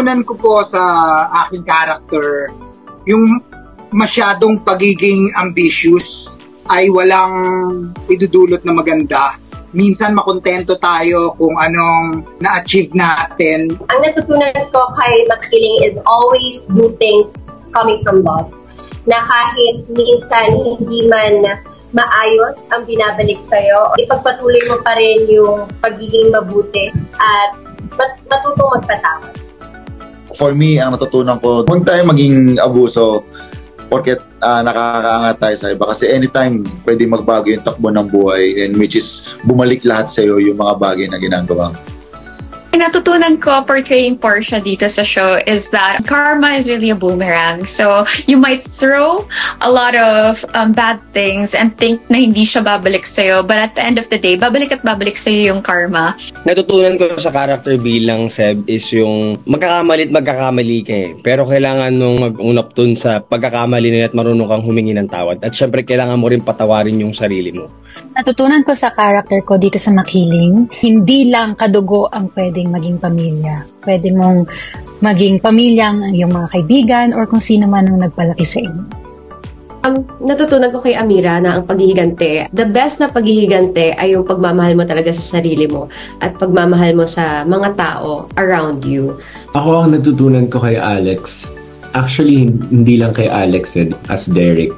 natutunan ko po sa aking character, yung masyadong pagiging ambitious ay walang idudulot na maganda. Minsan makontento tayo kung anong na-achieve natin. Ang natutunan ko kay Makiling is always do things coming from love. Na kahit minsan hindi man maayos ang binabalik sa'yo, ipagpatuloy mo pa rin yung pagiging mabuti at matutong magpatawad. For me, ang natutunan ko, huwag tayo maging abuso porket nakakaangat tayo sa iba. Kasi anytime, pwede magbago yung takbo ng buhay and which is bumalik lahat sa'yo yung mga bagay na ginagawa mo. Natutunan ko portraying Portia dito sa show is that karma is really a boomerang. So you might throw a lot of bad things and think na hindi siya babalik sa'yo. But at the end of the day, babalik at babalik sa'yo yung karma. Natutunan ko sa character bilang Seb is yung magkakamali ka eh. Pero kailangan nung mag-unap dun sa pagkakamali nila at marunong kang humingi ng tawad. At syempre kailangan mo rin patawarin yung sarili mo. Natutunan ko sa character ko dito sa Makiling, hindi lang kadugo ang pwedeng maging pamilya. Pwede mong maging pamilyang yung mga kaibigan or kung sino man ang nagpalaki sa inyo. Natutunan ko kay Amira na ang paghihigante, the best na paghihigante ay yung pagmamahal mo talaga sa sarili mo at pagmamahal mo sa mga tao around you. Ako ang natutunan ko kay Alex, actually hindi lang kay Alex, as Derek.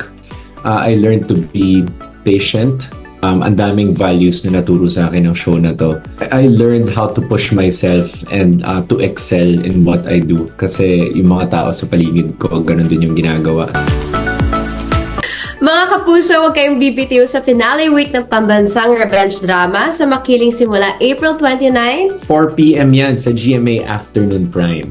I learned to be patient. Ang daming values na naturo sa akin ng show na to. I learned how to push myself and to excel in what I do. Kasi yung mga tao sa paligid ko, ganun din yung ginagawa. Mga kapuso, huwag kayong bibitiw sa finale week ng pambansang revenge drama sa Makiling simula April 29. 4 p.m. yan sa GMA Afternoon Prime.